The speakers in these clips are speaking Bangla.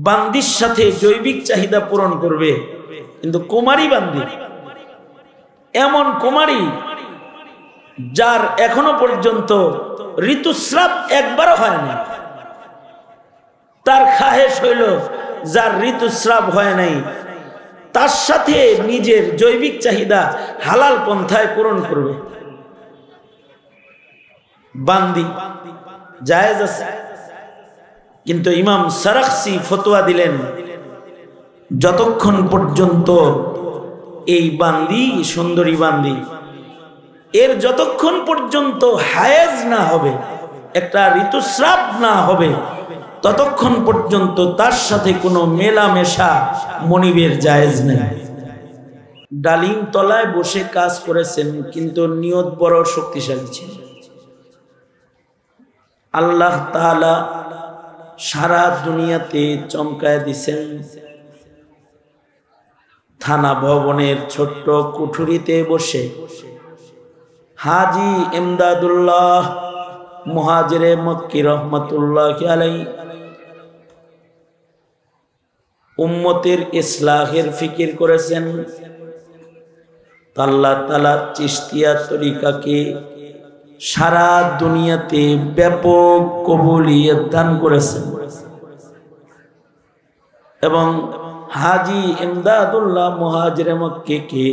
বান্দির সাথে জৈবিক চাহিদা পূরণ করবে, কিন্তু কুমারী বান্দি, এমন কুমারী যার এখনো পর্যন্ত ঋতুস্রাব একবারও হয় না, তার খাহেশ হইল যার ঋতুস্রাব হয় নাই, তার সাথে নিজের জৈবিক চাহিদা হালাল পন্থায় পূরণ করবে। বান্দি জায়েজ আছে, কিন্তু ইমাম সারাখসি ফতোয়া দিলেন যতক্ষণ পর্যন্ত এই বান্দি, সুন্দরী বান্দি, এর যতক্ষণ পর্যন্ত হায়েজ না হবে, একটা ঋতুস্রাব না হবে, ততক্ষণ পর্যন্ত তার সাথে কোনো মেলামেশা মনিবের জায়েজ নেই। ডালিম তলায় বসে কাজ করেছেন, কিন্তু নিয়ত বড় শক্তিশালী ছিল। আল্লাহ তাআলা সারা দুনিয়াতে চমকায় দিছেন। থানা ভবনের ছোট্ট কুঠুরিতে বসে হাজী ইমদাদুল্লাহ মুহাজিরে মক্কি রহমাতুল্লাহ আলাইহি উম্মতের ইসলাহের ফিকির করেছেন। আল্লাহ তাআলা চিশতিয়া তরিকাকে সারা দুনিয়াতে ব্যাপক কবুলিয়ত দান করেছেন এবং হাজী ইমদাদুল্লাহ মুহাজিরে মক্কিকে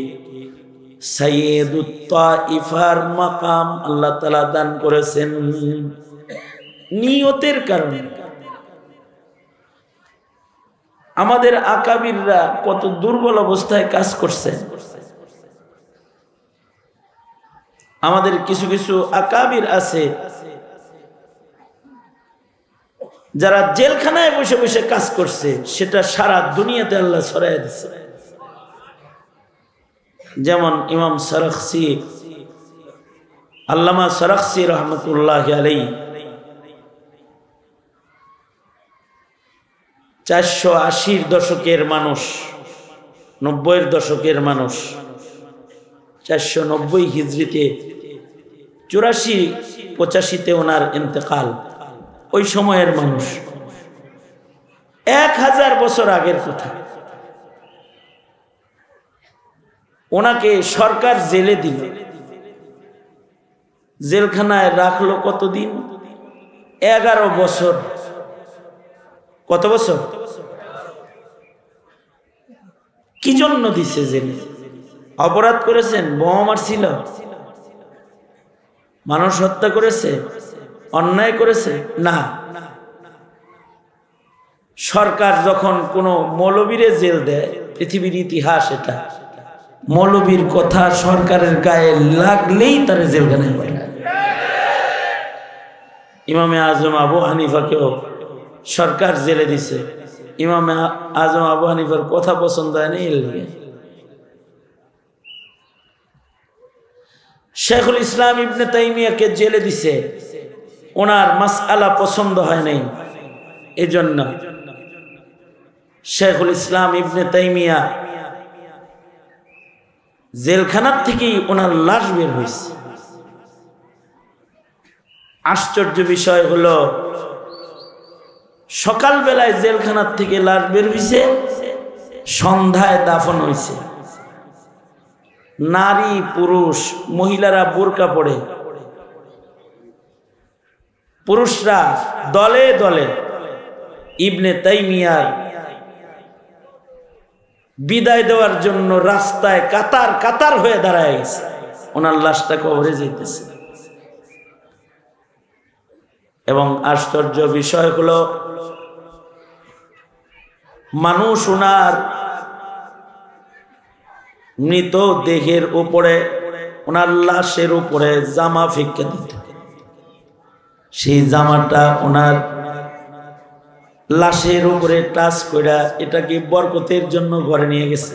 সাইয়্যিদুত তাইফার মাকাম আল্লাহ তাআলা দান করেছেন নিয়তের কারণে। আমাদের আকাবিররা কত দুর্বল অবস্থায় কাজ করছে। আমাদের কিছু কিছু আকাবির আছে যারা জেলখানায় বসে বসে কাজ করছে, সেটা সারা দুনিয়াতে আল্লাহ ছড়াইয়া দিচ্ছে। যেমন ইমাম সারাখসি, আল্লামা সারাখসি রহমতুল্লাহ আলাইহি 480-র দশকের মানুষ, 90-এর দশকের মানুষ, 490 হিজরিতে 84-85-তে ওনার ইন্তেকাল। ওই সময়ের মানুষ, 1000 বছর আগের কথা। ওনাকে সরকার জেলে দিল, জেলখানায় রাখলো কতদিন? 11 বছর। কত বছর? কি জন্য দিছে জেলে? অপরাধ করেছেন? বোমা মারছিল? মানুষ হত্যা করেছে? অন্যায় করেছে? না। সরকার যখন কোনো মৌলবীরে জেল দেয়, পৃথিবীর ইতিহাস এটা, মৌলবীর কথা সরকারের গায়ে লাগলেই তারা জেলখানায় পাঠায়। ইমামে আজম আবু হানিফাকেও সরকার জেলে দিছে। ইমামে আজম আবু হানিফার কথা পছন্দ হয় না, এর লাগে। শেখুল ইসলাম ইবনে তাইমিয়াকে জেলে দিছে, ওনার মাসআলা পছন্দ হয় নাই, এজন্য শেখুল ইসলাম ইবনে তাইমিয়া জেলখানার থেকেই ওনার লাশ বের হয়েছে। আশ্চর্য বিষয় হলো, সকালবেলায় জেলখানার থেকে লাশ বের হয়েছে, সন্ধ্যায় দাফন হয়েছে। নারী পুরুষ, মহিলারা বোরকা পরে, পুরুষরা দলে দলে ইবনে তাইমিয়ার বিদায় দেওয়ার জন্য রাস্তায় কাতার কাতার হয়ে দাঁড়ায় গেছে। ওনার লাশটা কবরে যেতেছে। এবং আশ্চর্য বিষয় হলো, মানুষ ওনার মৃত দেহের উপরে, ওনার লাশের উপরে জামা ফিক্কা দিত। সেই জামাটা ওনার লাশের উপরে টাচ কইরা এটাকে বরকতের জন্য ঘরে নিয়ে গেছে।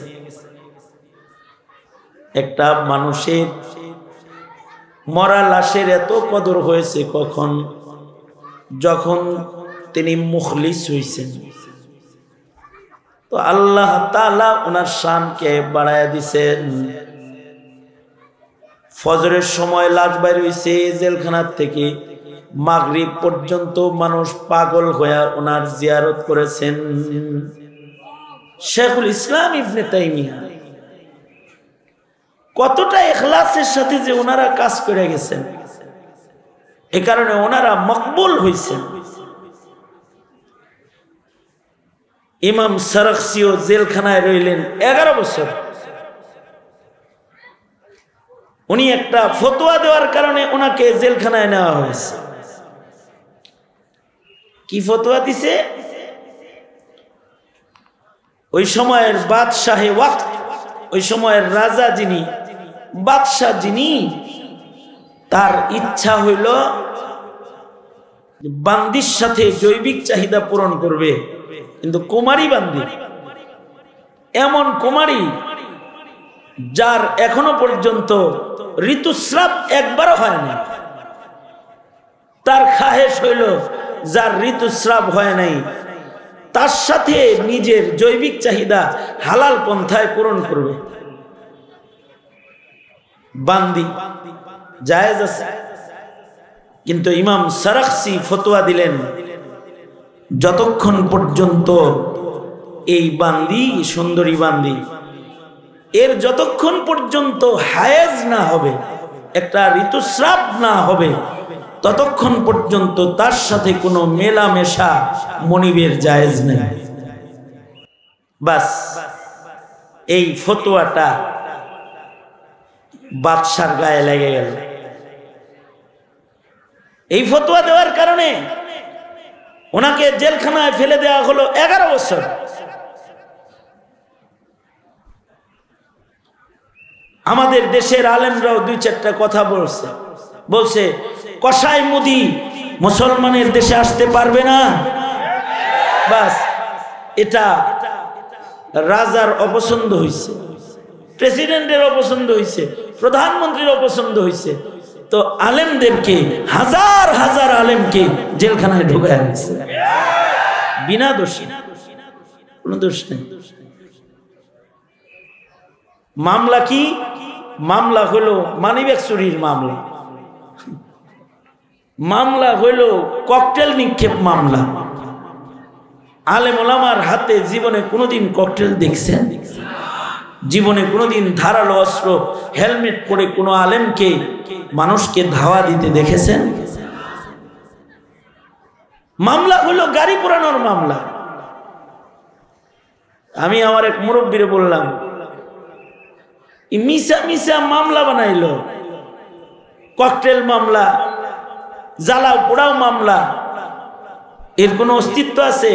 একটা মানুষের মরা লাশের এত কদর হয়েছে কখন? যখন তিনি মুখলিস হইছেন। তো আল্লাহ তাআলা ওনার শানকে বাড়ায়া দিছেন। ফজরের সময় লাশ বাইর হইছে জেলখানার থেকে, মাগরিব পর্যন্ত মানুষ পাগল হয়ে ওনার জিয়ারত করেছেন। শেখুল ইসলাম ইবনে তাইমিয়া কতটা ইখলাসের সাথে যে ওনারা কাজ করে গেছেন, এ কারণে ওনারা মকবুল হয়েছেন। ইমাম সারাখসিও জেলখানায় রইলেন 11 বছর। উনি একটা ফতোয়া দেওয়ার কারণে ওনাকে জেলখানায় নেওয়া হয়েছে। কি ফতোয়া দিছে? ওই সময়ের বাদশাহে ওয়াক্ত, ওই সময়ের রাজা যিনি, বাদশাহ যিনি, তার ইচ্ছা হইল বান্দির সাথে জৈবিক চাহিদা পূরণ করবে, কিন্তু কুমারী বান্দি, এমন কুমারী যার এখনো পর্যন্ত ঋতুস্রাব একবারও হয় না। তার খাহেশ হইল যার ঋতুস্রাব হয় নাই তার সাথে নিজের জৈবিক চাহিদা হালাল পন্থায় পূরণ করবে। বান্দি জায়েজ আছে, কিন্তু ইমাম সারাখসি ফতোয়া দিলেন যতক্ষণ পর্যন্ত এই বান্দি, সুন্দরী বান্দি, এর যতক্ষণ পর্যন্ত হায়েজ না হবে, একটা ঋতুস্রাব না হবে, ততক্ষণ পর্যন্ত তার সাথে কোনো মেলামেশা মনিবের জায়েজ নেই। বাস এই ফতোয়াটা বাদশার গায়ে লেগে গেল। এই ফতোয়া দেওয়ার কারণে ওনাকে জেলখানায় ফেলে দেওয়া হলো 11 বছর। আমাদের দেশের আলেমরাও 2-4টা কথা বলছে কসাই মুদি মুসলমানের দেশে আসতে পারবে না। বাস এটা রাজার অপছন্দ হয়েছে, প্রেসিডেন্টের অপছন্দ হয়েছে, প্রধানমন্ত্রীর অপছন্দ হয়েছে, তো আলেমদেরকে, হাজার হাজার আলেমকে জেলখানায় ঢুকায় দিচ্ছে বিনা দোষী, কোনো দোষ নেই। মামলা কি? মামলা হলো মানিব্যাগ চুরির মামলা, মামলা হইল ককটেল নিক্ষেপ মামলা। আলেম ওলামার হাতে জীবনে কোনোদিন ককটেল দেখছেন? জীবনে কোনোদিন ধারালো অস্ত্র হেলমেট পরে কোনো আলেমকে মানুষকে ধাওয়া দিতে দেখেছেন? মামলা হলো গাড়ি পোড়ানোর মামলা। আমি আমার এক মুরব্বীরে বললাম, মিশা মিশা মামলা বানাইলো, ককটেল মামলা, জ্বালাও পোড়াও মামলা, এর কোনো অস্তিত্ব আছে?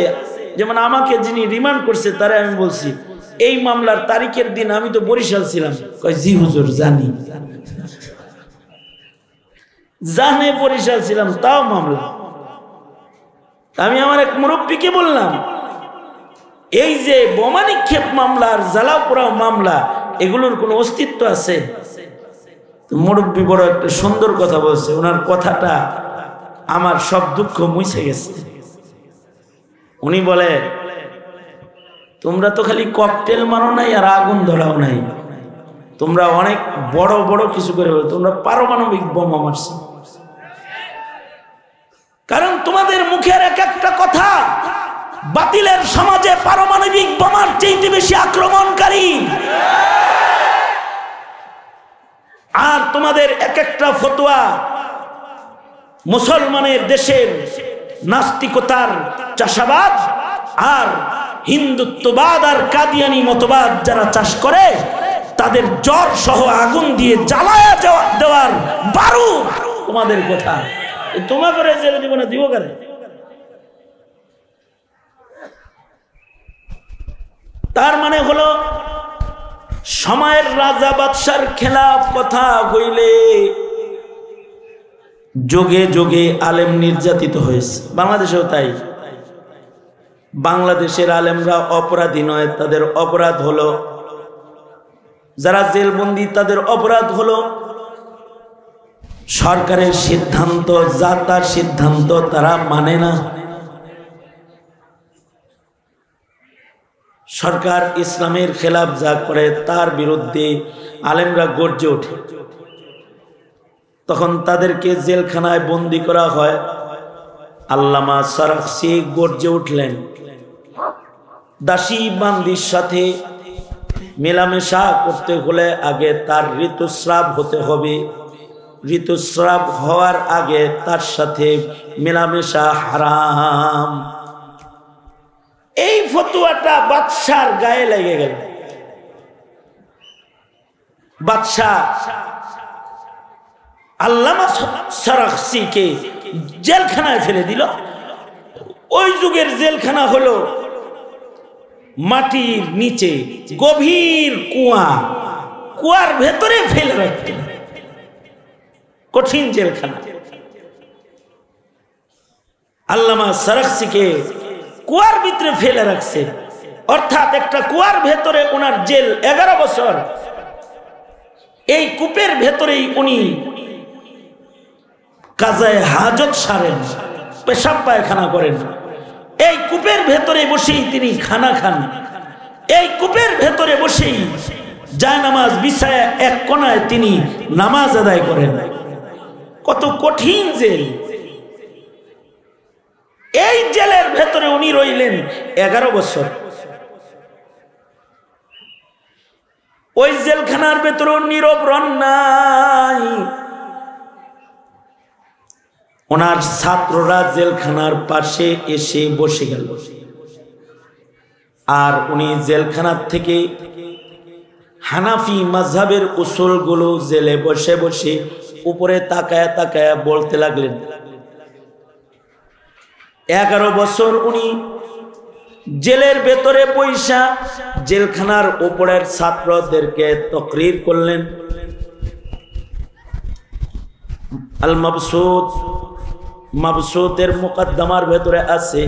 যেমন আমাকে যিনি রিমান্ড করছে তারে আমি বলছি এই মামলার তারিখের দিন আমি তো বরিশাল ছিলাম। কয় জি হুজুর জানি, জানে বরিশাল ছিলাম, তাও মামলা। আমি আমার এক মুরব্বীকে বললাম এই যে বোমা নিক্ষেপ মামলা আর জ্বালাও পোড়াও মামলা, এগুলোর কোনো অস্তিত্ব আছে? মুরব্বী বড় একটা সুন্দর কথা বলছে, ওনার কথাটা আমার সব দুঃখ মুছে গেছে। উনি বলে তোমরা তো খালি ককটেল মারো নাই আর আগুন ধরাও নাই, তোমরা অনেক বড় বড় কিছু করে, তোমরা পারমাণবিক বোমা মারছো। কারণ তোমাদের মুখের এক একটা কথা বাতিলের সমাজে পারমাণবিক বোমার চেয়ে বেশি আক্রমণকারী, আর তোমাদের এক একটা ফতোয়া মুসলমানের দেশের নাস্তিকতার চাষাবাদ আর হিন্দুত্ববাদ আর কাদিয়ানি মতবাদ যারা চাষ করে তাদের জ্বর সহ আগুন দিয়ে জ্বালায়া দেওয়ার বারুদ তোমাদের কথা। তোমার করে জেলে দিব না, দিব করে? তার মানে হলো সময়ের রাজা বাদশার খেলাফ কথা হইলে যোগে যোগে আলেম নির্যাতিত হয়েছে। বাংলাদেশেও তাই। বাংলাদেশের আলেমরা অপরাধী নয়, তাদের অপরাধ হলো, যারা জেলবন্দি তাদের অপরাধ হলো সরকারের সিদ্ধান্ত, যা তার সিদ্ধান্ত তারা মানে না। সরকার ইসলামের খেলাফ যা করে তার বিরুদ্ধে আলেমরা গর্জে ওঠে। তখন তাদেরকে জেলখানায় বন্দী করা হয়। আল্লামা সারাখসি গর্জে উঠলেন, দাসী বান্দির সাথে মেলামেশা করতে হলে আগে তার ঋতুস্রাব হতে হবে, ঋতুস্রাব হওয়ার আগে তার সাথে মেলামেশা হারাম। এই ফতোয়াটা বাদশার গায়ে লেগে গেল। বাদশাহ আল্লামা সারাখসিকে জেলখানায় ফেলে দিল। ওই যুগের জেলখানা হলো মাটির নিচে গভীর কুয়া, কুয়ার ভেতরে ফেলে রাখতেন, কঠিন জেলখানা। আল্লামা সারাখসিকে কুয়ার ভিতরে ফেলে রাখছে, অর্থাৎ একটা কুয়ার ভেতরে ওনার জেল 11 বছর। এই কূপের ভেতরেই উনি কাজায়ে হাজত সারেন, পেশাব পায়খানা করেন। এই কূপের ভেতরে বসেই তিনি খানা খান। এই কূপের ভেতরে বসেই জায়নামাজ বিছায়া এক কোণায় তিনি নামাজ আদায় করেন। কত কঠিন জেল! এই জেলের ভেতরে উনি রইলেন 11 বছর। ওই জেলখানার ভেতরে নীরব রন নাই। ওনার ছাত্ররা জেলখানার পাশে এসে বসে গেল, আর উনি জেলখানার থেকে হানাফি মাযহাবের উসুলগুলো জেলে বসে বসে উপরে তাকায়া তাকায়া বলতে লাগলেন। 11 বছর উনি জেলের ভেতরে পয়সা জেলখানার উপরের ছাত্রদেরকে তাকরীর করলেন। আল মাবসুত, মাবসুতের মুকদ্দমার ভেতরে আছে।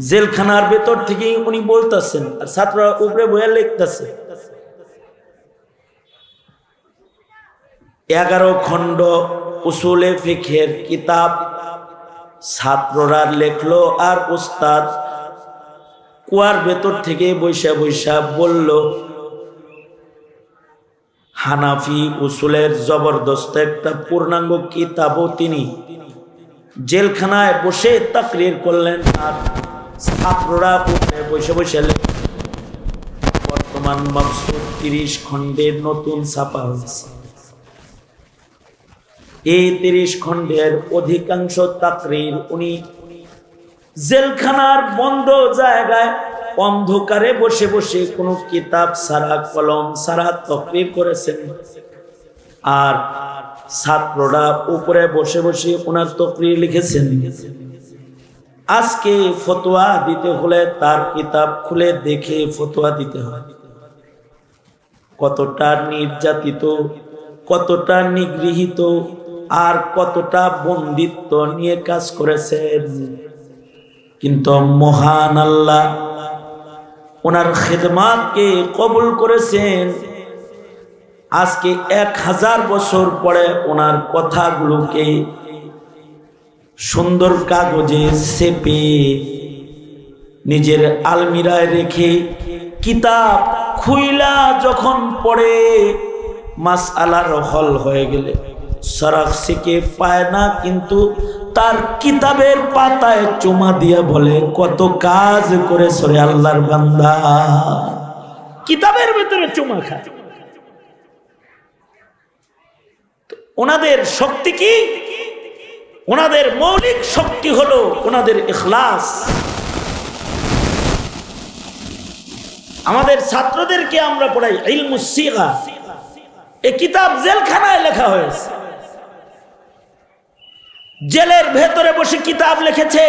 জেলখানার ভেতর থেকে উনি বলতেছেন, আর ছাত্ররা উপরে বইয়া লিখতেছে। 11 খণ্ড উসুলে ফিকহের কিতাব ছাত্ররা লেখলো, আর উস্তাদ কুয়ার ভেতর থেকে বৈশা বৈশা বলল। হানাফি উসুলের জবরদস্ত একটা পূর্ণাঙ্গ কিতাবও তিনি জেলখানায় বসে তাকরীর করলেন, আর ছাত্ররা উপরে বসে বসে বর্তমান মাবসুত 30 খণ্ডের নতুন ছাপা হয়েছে। এই 30 খণ্ডের অধিকাংশ তাকরীর উনি জেলখানার বন্ধ জায়গায় অন্ধকারে বসে বসে কোনো কিতাব ছাড়া, কলম ছাড়া তাকরীর করেছেন। আর ছাত্ররা উপরে বসে বসে ওনার তাকরীর লিখেছেন। আজকে ফতোয়া দিতে হলে তার কিতাব খুলে দেখে ফতোয়া দিতে হয়। কতটা নির্যাতিত, কতটা নিগৃহীত, আর কতটা বন্দিত্ব নিয়ে কাজ করেছেন। কিন্তু মহান আল্লাহ ওনার খিদমাতকে কবুল করেছেন। আজকে 1000 বছর পরে ওনার কথাগুলোকে সুন্দর কাগজে চেপে নিজের আলমিরায় রেখে কিতাব খুইলা যখন পড়ে মাসআলার হল হয়ে গেলে সারাখসিকে পায় না, কিন্তু তার কিতাবের পাতায় চুমা দিয়া বলে, কত কাজ করে সরে আল্লাহর বান্দা, কিতাবের ভিতরে চুমা খায়। ওনাদের শক্তি কি? ওনাদের মৌলিক শক্তি হলো ওনাদের ইখলাস। আমাদের ছাত্রদেরকে আমরা পড়াই ইলমুস সিগা। এই কিতাব জেলখানায় লেখা হয়েছে। জেলের ভেতরে বসে কিতাব লিখেছে,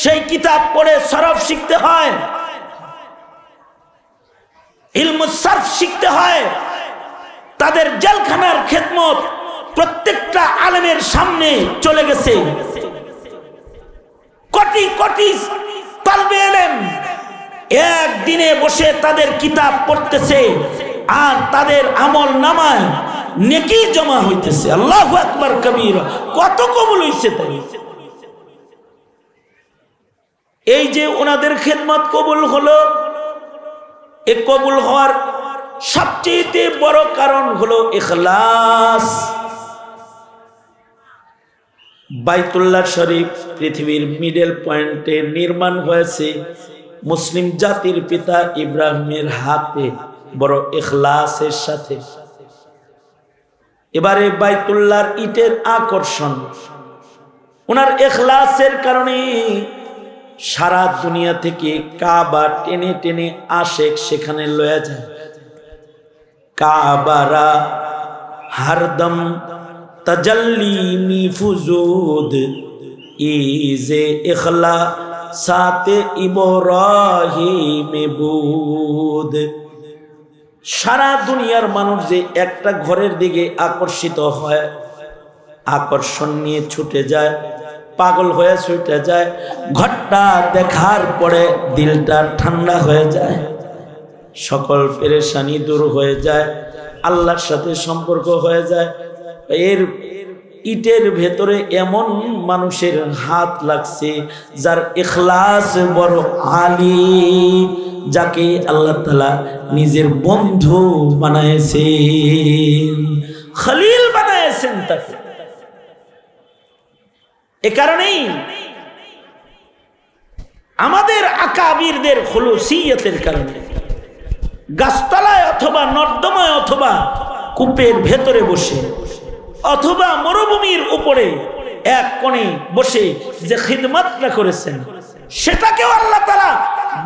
সেই কিতাব পড়ে সরফ শিখতে হয়, ইলমুস সরফ শিখতে হয়। তাদের জেলখানার খেদমত প্রত্যেকটা আলেমের সামনে চলে গেছে। কোটি কোটি তালবে ইলম একদিনে বসে তাদের কিতাব পড়তেছে, আর তাদের আমল নামায় নেকি জমা হইতেছে। আল্লাহু আকবার কবীরা, কত কবুল হইছে তাই। এই যে ওনাদের খেদমত কবুল হলো, এই কবুল হওয়ার সবচেয়ে বড় কারণ হলো ইখলাস। বাইতুল্লাহ শরীফ পৃথিবীর মিডল পয়েন্টে নির্মাণ হয়েছে মুসলিম জাতির পিতা ইব্রাহিমের হাতে, বড় ইখলাসের সাথে। এবারে বাইতুল্লাহর ইটের আকর্ষণ, ওনার ইখলাসের কারণে সারা দুনিয়া থেকে কাবা টেনে টেনে আশেক সেখানে লয়ে যায়। কাবারা হরদম তাজাল্লি মিফুজুদ ইজে ইখলা সাতে ইব্রাহিম বুদ। সারা দুনিয়ার মানুষ যে একটা ঘরের দিকে আকর্ষিত হয়, আকর্ষণ নিয়ে ছুটে যায়, পাগল হয়ে ছুটে যায়, ঘরটা দেখার পরে দিলটা ঠান্ডা হয়ে যায়, সকল পেরেশানি দূর হয়ে যায়, আল্লাহর সাথে সম্পর্ক হয়ে যায়। এর ইটের ভেতরে এমন মানুষের হাত লাগছে যার ইখলাস বড় আলী, যাকে আল্লাহ তাআলা নিজের বন্ধু বানায়েছেন, খলিল বানায়েছেন তাকে। এ কারণেই আমাদের আকাবিরদের খুলুসিয়তের কারণে গাছতলায় অথবা নর্দমায় অথবা কূপের ভেতরে বসে অথবা মরুভূমির উপরে এক কোণে বসে যে খিদমতটা করেছেন, সেটাকেও আল্লাহ তাআলা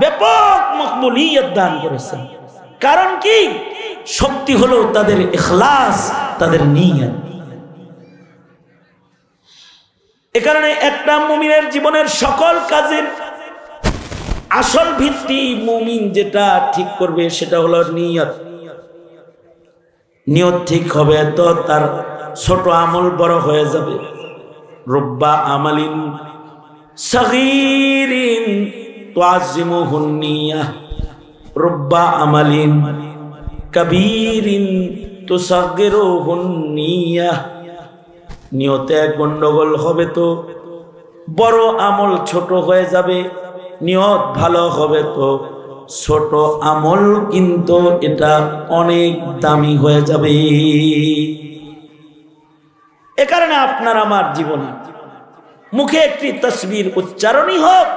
ব্যাপক মকবুলিয়ত দান করেছেন। কারণ কি? শক্তি হলো তাদের ইখলাস, তাদের নিয়ত। এ কারণে একটা মুমিনের জীবনের সকল কাজের আসল ভিত্তি, মুমিন যেটা ঠিক করবে সেটা হলো নিয়ত। নিয়ত ঠিক হবে তো তার ছোট আমল বড় হয়ে যাবে। রুব্বা আমালিন সগীরিন তুআযিমুহুন নিয়াহ, রুব্বা আমালিন কবীরিন তুসাগিরুহুন নিয়াহ। নিয়তে গন্ডগোল হবে তো বড় আমল ছোট হয়ে যাবে, নিয়ত ভালো হবে তো ছোট আমল কিন্তু এটা অনেক দামি হয়ে যাবে। এ কারণে আপনার আমার জীবনে মুখে একটি তাসবির উচ্চারণই হোক,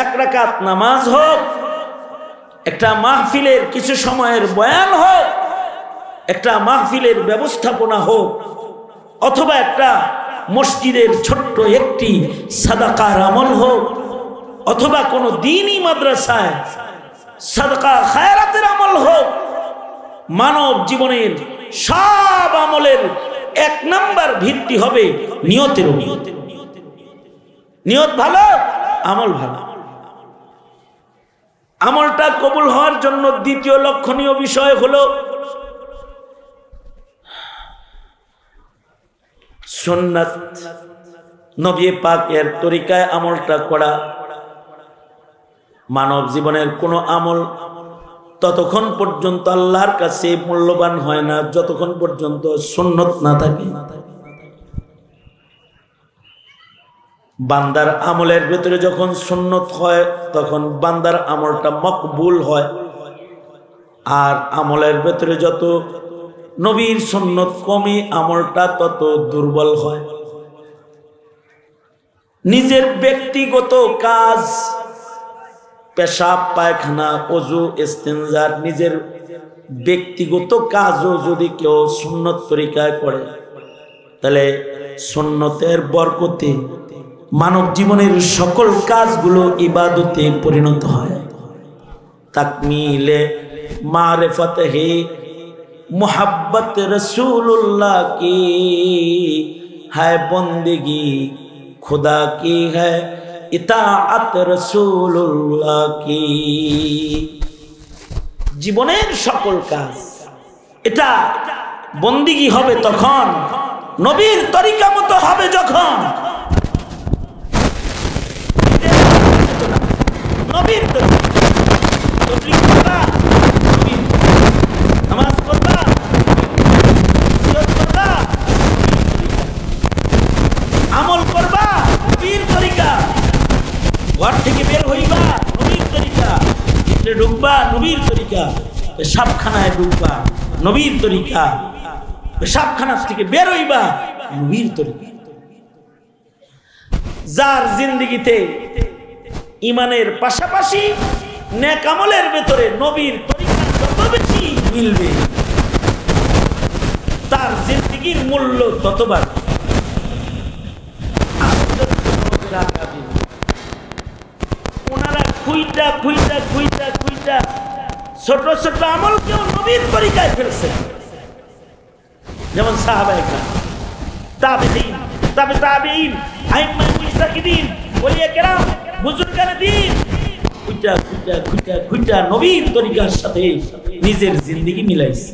এক রাকাত নামাজ হোক, একটা মাহফিলের কিছু সময়ের বয়ান হোক, একটা মাহফিলের ব্যবস্থাপনা হোক, অথবা একটা মসজিদের ছোট্ট একটি সাদাকার আমল হোক, অথবা কোনো দ্বীনি মাদ্রাসায় সাদকা খায়রাতের আমল হোক, মানব জীবনের সব আমলের এক নাম্বার ভিত্তি হবে নিয়তের। নিয়ত ভালো, আমল ভালো। আমলটা কবুল হওয়ার জন্য দ্বিতীয় লক্ষণীয় বিষয় হলো সুন্নাত, নবী পাকের তরিকায় আমলটা করা। মানব জীবনের কোনো আমল ততক্ষণ পর্যন্ত আল্লাহর কাছে মূল্যবান হয় না যতক্ষণ পর্যন্ত সুন্নত না থাকে। বান্দার আমলের ভেতরে যখন সুন্নত হয় তখন বান্দার আমলটা মকবুল হয়। আর আমলের ভেতরে যত নবীর সুন্নত কমে আমলটা তত দুর্বল হয়। নিজের ব্যক্তিগত কাজ, পেশাব পায়খানা ওযু ইস্তেনজার নিজের ব্যক্তিগত কাজও যদি কেউ সুন্নত তরিকায় করে, তাহলে সুন্নতের বরকতে মানব জীবনের সকল কাজগুলো ইবাদতে পরিণত হয়। তাকমিলে মারিফত হে मोहब्बत रसूलुल्लाह की है बंदगी, खुदा की है इताअत रसूलुल्लाह की। জীবনের সকল কাজ এটা বন্দিগি হবে তখন, নবীর তরিকা মতো হবে যখন, নবীর তরিকা, নামাজ পড়বা, আমল করবা নবীর তরিকা, ঘর থেকে বের হইবা নবীর তরিকা, ভিতরে ঢুকবা নবীর তরিকা, পেশাবখানায় ঢুকবা নবীর তরিকা, পেশাবখানা থেকে বের হইবা নবীর তরিকা। যার জিন্দেগিতে ইমানের পাশাপাশি নেক আমলের ভেতরে নবীর তরিকা যত বেশি মিলবে তার জিন্দেগির মূল্য তত বাড়বে। ওনারা খুইটা খুইটা খুইটা খুইটা ছোট ছোট আমলকেও নবীর তরিকায় ফেলছে, যেমন সাহাবায়ে কেরাম, তাবেঈন, তাবেঈন, আইম্মায়ে মুজতাহিদিন, ওলিয়া কেরাম, বুজুর্গানে দ্বীন খুইটা খুইটা খুইটা খুইটা নবীর তরিকার সাথে নিজের জিন্দেগি মিলাইছে।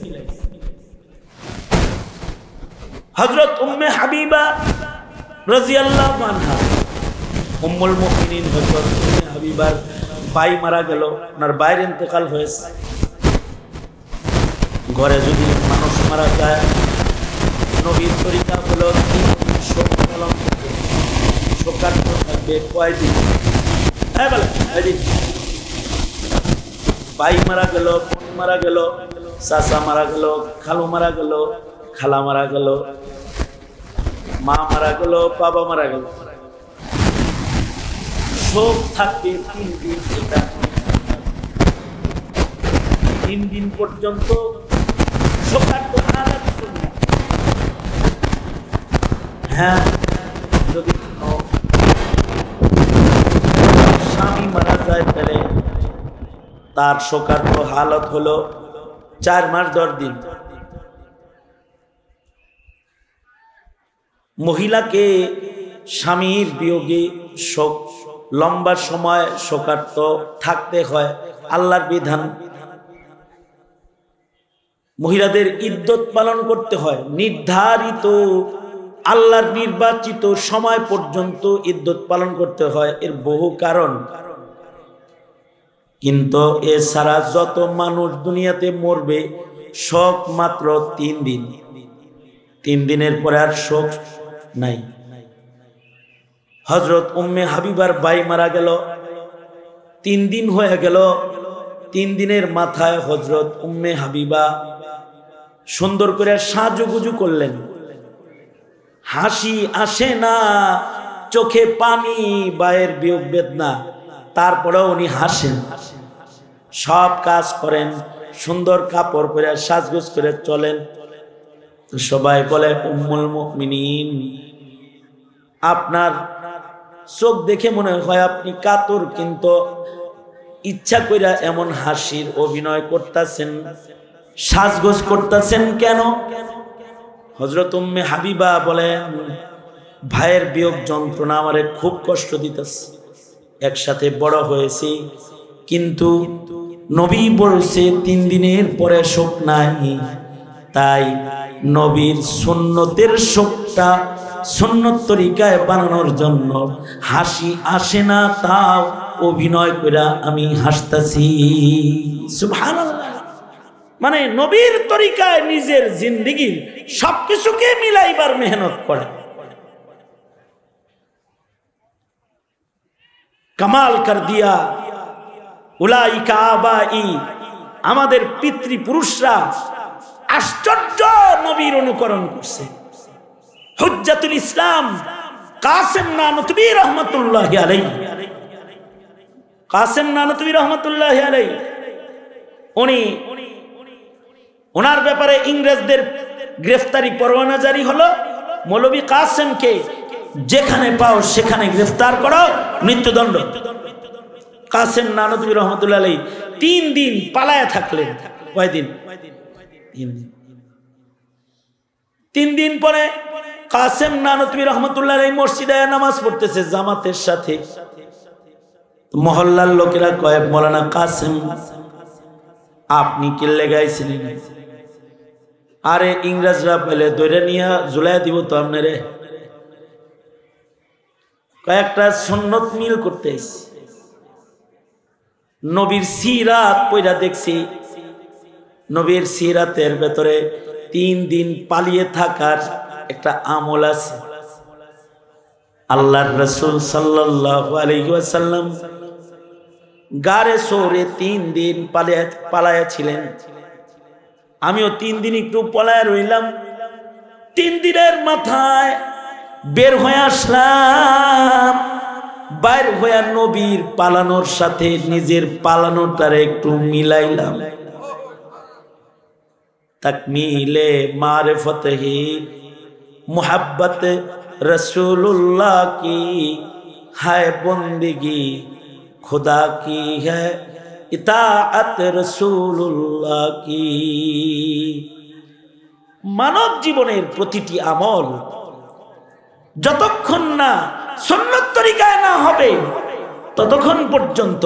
হযরত উম্মে হাবিবা রাদিয়াল্লাহু আনহা, উম্মুল মুমিনিন হযরত উম্মে হাবিবার ভাই মারা গেল, ওনার ভাইয়ের ইন্তেকাল হয়েছে। ঘরে যদি মানুষ মারা যায়, নবীর তরিকা হলো শোক পালন করবে। শোকার্ত থাকবে কয়দিন? হ্যাঁ বলে কয়দিন? ভাই মারা গেল, বোন মারা গেল, চাচা মারা গেল, খালু মারা গেল, খালা মারা গেল, মা মারা গেল, বাবা মারা গেল, শোক থাকবে 3 দিন। এটা 3 দিন পর্যন্ত শোকার্ত না যাচ্ছে। হ্যাঁ, যদি স্বামী মারা যায় তাহলে তার শোকার্ত হালত হলো 4 মাস 10 দিন। মহিলাকে স্বামীর বিয়োগে শোক লম্বা সময় শোকার্ত থাকতে হয়, আল্লাহর বিধান। মহিলাদের ইদ্যত পালন করতে হয়, নির্ধারিত আল্লাহর নির্বাচিত সময় পর্যন্ত ইদ্যত পালন করতে হয়। এর বহু কারণ, কিন্তু এছাড়া যত মানুষ দুনিয়াতে মরবে শোক মাত্র 3 দিন। 3 দিনের পরে আর শোক নাই। হযরত উম্মে হাবিবার ভাই মারা গেল, 3 দিন হয়ে গেল। 3 দিনের মাথায় হযরত উম্মে হাবিবা সুন্দর করে সাজুগুজু করলেন। হাসি আসে না, চোখে পানি, ভাইয়ের বিয়োগ বেদনা, তারপরেও উনি হাসেন, সব কাজ করেন, সুন্দর কাপড় পরে সাজগোজ করে চলেন। তো সবাই বলে, উম্মুল মুমিনিন, আপনার চোখ দেখে মনে হয় আপনি কাতর, কিন্তু ইচ্ছা কইরা এমন হাসির অভিনয় করতেছেন, সাজগোজ করতেছেন কেন? হযরত উম্মে হাবিবা বলেন, ভাইয়ের বিয়োগ যন্ত্রণা আমারে খুব কষ্ট দিতেছে। একসাথে বড় হয়েছি, কিন্তু নবী বলছে 3 দিনের পরে শোক নাই, তাই নবীর সুন্নতের শোকটা সুন্নত তরিকায় বানানোর জন্য হাসি আসে না, তাও অভিনয় করে আমি হাসতাছি। সুবহানাল্লাহ। মানে নবীর তরিকায় নিজের জিন্দেগির সবকিছুকে মিলাইবার মেহনত করে। কামাল কর দিয়া উলাইকা আবাই, আমাদের পিতৃপুরুষরা আশ্চর্য নবীর অনুকরণ করছে। হুজ্জাতুল ইসলাম কাসেম নানতুবি রহমাতুল্লাহি আলাইহি, কাসেম নানতুবি রহমাতুল্লাহি আলাইহি, উনি ওনার ব্যাপারে ইংরেজদের গ্রেফতারি পরোয়ানা জারি হলো। মৌলভী কাসেমকে যেখানে পাও সেখানে গ্রেফতার করো, মৃত্যুদণ্ড। কাসেম নানতুবি রহমাতুল্লাহি আলাইহি 3 দিন পালায়া থাকলেন। কয়দিন? 3 দিন। 3 দিন পরে কাসেম নানতুবি রহমাতুল্লাহি আলাইহি মসজিদে নামাজ পড়তেছে জামাতের সাথে। মহল্লার লোকেরা কয়, মাওলানা কাসেম আপনি কি লেগাইছিলেন? আরে ইংরেজরা পেলে ধরে নিয়ে ঝুলাই দিব তো আপনারে। কয়েকটা সুন্নত মিল করতে এসেছি, নবীর সিরাত পয়রা দেখছি। নবীর সিরাতের ভেতরে 3 দিন পালিয়ে থাকার একটা আমল আছে। আল্লাহর রাসূল সাল্লাল্লাহু আলাইহি ওয়াসাল্লাম গারে সৌরে 3 দিন পালায়া ছিলেন। আমিও 3 দিন একটু পলায়া রইলাম। 3 দিনের মাথায় বের হয়ে আসলাম, বাইর হয়ে নবীর পালানোর সাথে নিজের পালানোটারে একটু মিলাইলাম। তাকমিলে মারিফত হি मोहब्बत रसूलुल्लाह की है, बंदगी खुदा की है, इताअत रसूलुल्लाह की। मानव जीवनेर प्रतिटी আমল যতক্ষণ না সুন্নত তরিকায় না হবে ততক্ষণ পর্যন্ত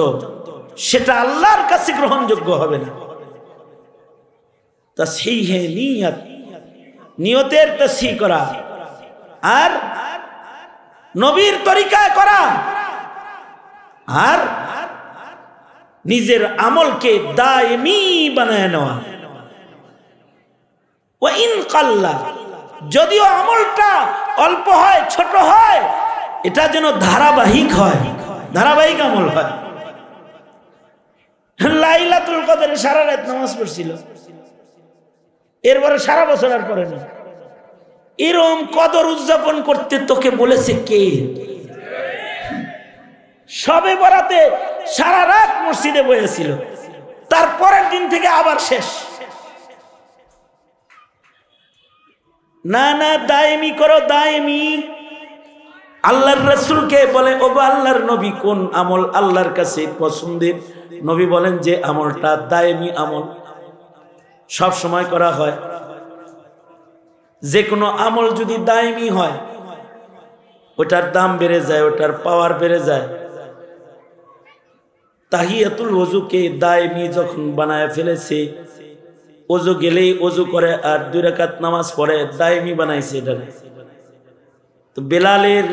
সেটা আল্লাহর কাছে গ্রহণযোগ্য হবে না। তাসহিহ নিয়ত, নিয়তের তাসহিহ করা আর নবীর তরিকায় করা আর নিজের আমলকে দায়মি বানায় নেওয়া। ওয়া ইন কাল্লা, যদিও আমলটা অল্প হয়, ছোট হয়, এটা যেন ধারাবাহিক হয়, ধারাবাহিক আমল হয়। লাইলাতুল কদরে সারা রাত নামাজ পড়ছিল, এরপরে সারা বছর আর পড়ে না। এরকম কদর উদযাপন করতে তোকে বলেছে কে? সবে বরাতে সারা রাত মসজিদে বসেছিল, তারপরের দিন থেকে আবার শেষ। না না, দায়েমি করো, দায়েমি। আল্লাহর রাসূলকে বলে, ও আল্লাহর নবী, কোন আমল আল্লাহর কাছে পছন্দের? নবী বলেন যে আমলটা দায়েমি আমল, সব সময় করা হয়। যে কোনো আমল যদি দায়েমি হয় ওটার দাম বেড়ে যায়, ওটার পাওয়ার বেড়ে যায়। তাহিয়াতুল ওযুকে দায়েমি যখন বানায় ফেলেছে, ওযু গেলেই ওযু করে আর 2 রাকাত নামাজ পড়ে, দায়েমি বানাইছে এটা। তো বেলালের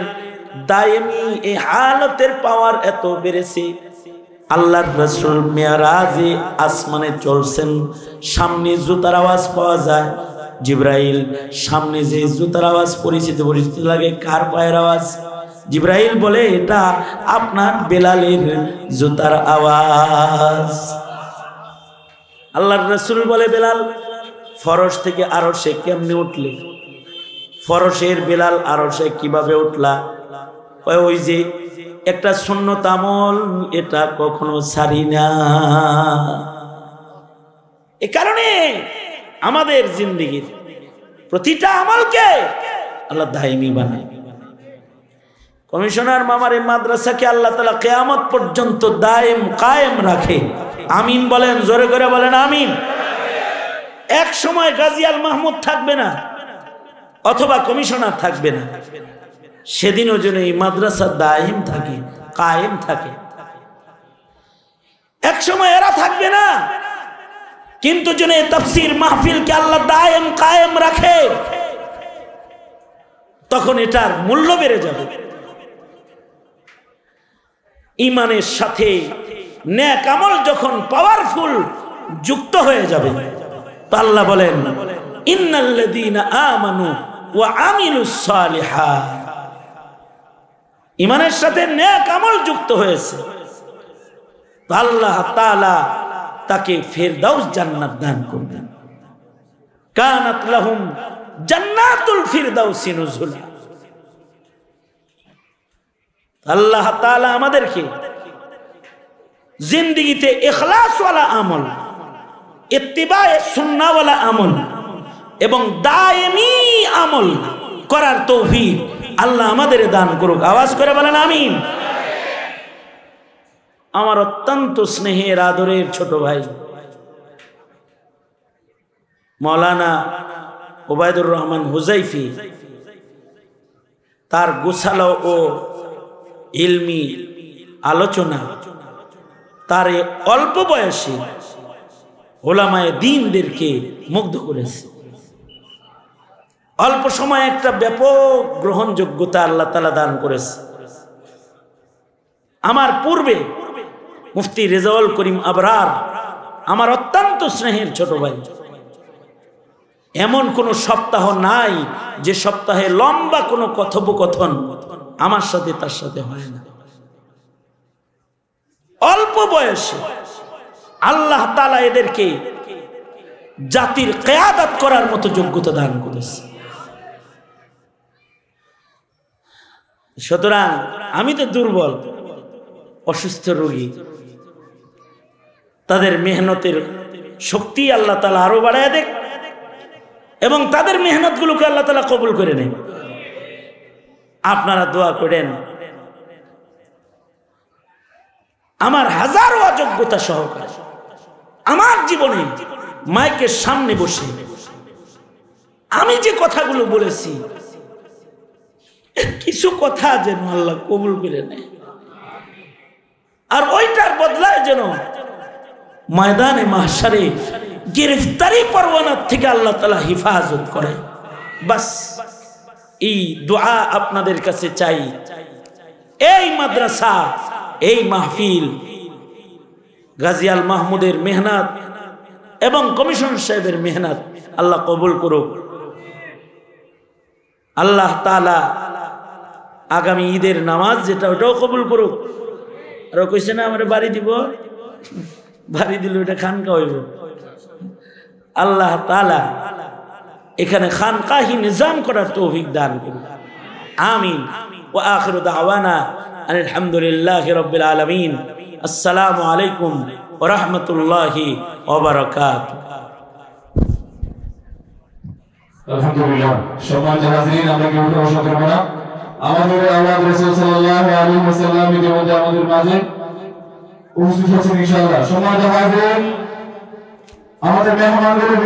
দায়েমি এই হালতের পাওয়ার এত বেড়েছে, আল্লাহর রাসূল মিরাজে আসমানে চলছেন, সামনে জুতার আওয়াজ পাওয়া যায়। জিবরাইল সামনে যে জুতার আওয়াজ পরিচিত পরিচিত লাগে, কার পায়ের আওয়াজ? জিবরাইল বলে, এটা আপনার বেলালের জুতার আওয়াজ। আল্লাহর রাসূল বলে, বেলাল ফরশ থেকে আরশে কেমনে উঠলে? ফরশের বেলাল আরশে কিভাবে উঠলা? ওই যে একটা সুন্নত আমল, এটা কখনো ছাড়ি না। এ কারণে আমাদের জিন্দেগির প্রতিটা আমলকে আল্লাহ দায়মি বানায়। কমিশনার মামার এই মাদ্রাসাকে আল্লাহ তাআলা কিয়ামত পর্যন্ত দায়েম কায়েম রাখে। আমিন বলেন, জোরে করে বলেন আমিন। এক সময় গাজী আল মাহমুদ থাকবে না, অথবা কমিশনার থাকবে না, সেদিনও যেন এই মাদ্রাসা দায়েম থাকে, কায়েম থাকে। এক সময় এরা থাকবে না, কিন্তু যেন এই তাফসীর মাহফিলকে আল্লাহ দায়েম কায়েম রাখে, তখন এটার মূল্য বেড়ে যাবে। ঈমানের সাথে নেক আমল যখন পাওয়ারফুল যুক্ত হয়ে যাবে, তো আল্লাহ বলেন, ইন্নাল্লাযীনা আমানু ওয়া আমিলুস সালিহাত, ঈমানের সাথে নেক আমল যুক্ত হয়েছে, তো আল্লাহ তাআলা তাকে ফেরদাউস জান্নাত দান করবেন। কানাত লাহুম জান্নাতুল ফিরদাউসি নুজুলা। আল্লাহ তাআলা আমাদেরকে জিন্দেগিতে ইখলাস ওয়ালা আমল, ইত্তিবায়ে সুন্নাহ ওয়ালা আমল এবং দায়েমি আমল করার তৌফিক আল্লাহ আমাদের দান করুক। আওয়াজ করে বলেন আমিন। আমার অত্যন্ত স্নেহের আদরের ছোট ভাই মাওলানা ওবায়দুর রহমান হুজাইফি, তার গোছালো ও ইলমি আলোচনা তার অল্প বয়সে ওলামায়ে দ্বীনদেরকে মুগ্ধ করেছে। অল্প সময় একটা ব্যাপক গ্রহণযোগ্যতা আল্লাহ তাআলা দান করেছে। আমার পূর্বে মুফতি রেজাউল করিম আবরার, আমার অত্যন্ত স্নেহের ছোট ভাই, এমন কোন সপ্তাহ নাই যে সপ্তাহে লম্বা কোনো কথোপকথন আমার সাথে তার সাথে হয় না। অল্প বয়সে আল্লাহ তাআলা এদেরকে জাতির কিয়াদত করার মতো যোগ্যতা দান করেছে। সুতরাং আমি তো দুর্বল, অসুস্থ রোগী, তাদের মেহনতের শক্তি আল্লাহ তাআলা আরো বাড়ায় দেখ এবং তাদের মেহনতগুলোকে আল্লাহ তাআলা কবুল করে নেন। আপনারা দোয়া করেন আমার হাজারো অযোগ্যতা সহকারে আমার জীবনে মাইকের সামনে বসে আমি যে কথাগুলো বলেছি কিছু কথা যেন আল্লাহ কবুল করে নেয়, আর ওইটার বদলায় যেন ময়দানে মাহশারে গ্রেফতারি পরওয়ানার থেকে আল্লাহ তাআলা হিফাজত করে। বাস এই দোয়া আপনাদের কাছে চাই। এই মাদ্রাসা, এই মাহফিল গাজী আল মাহমুদের মেহনত এবং কমিশন সাহেবের মেহনত আল্লাহ কবুল করুক। আল্লাহ তাআলা আগামী ঈদের নামাজ যেটা ওটাও কবুল করুক। আর কইছে না আমার বাড়ি দিব, বাড়ি দিল ওটা খানকা হইব। আল্লাহ তাআলা এখানে খানকাহি নিজাম করার তৌফিক দান করুন, আমিন। ওয়া আখিরু দাওয়ানা আলহামদুলিল্লাহি রাব্বিল আলামিন। আসসালামু আলাইকুম ওয়া রাহমাতুল্লাহি ওয়া বারাকাতুহু। আলহামদুলিল্লাহ। সম্মানিত হাজিরিন, আমরা কি উঠে বসা করব না? আমাদের আল্লাহ রাসূল সাল্লাল্লাহু আলাইহি ওয়াসাল্লাম ইতিমধ্যে আমাদের মাঝে উপস্থিত আছেন ইনশাআল্লাহ। সম্মানিত হাজিরিন, আমাদের মেহমানগুলো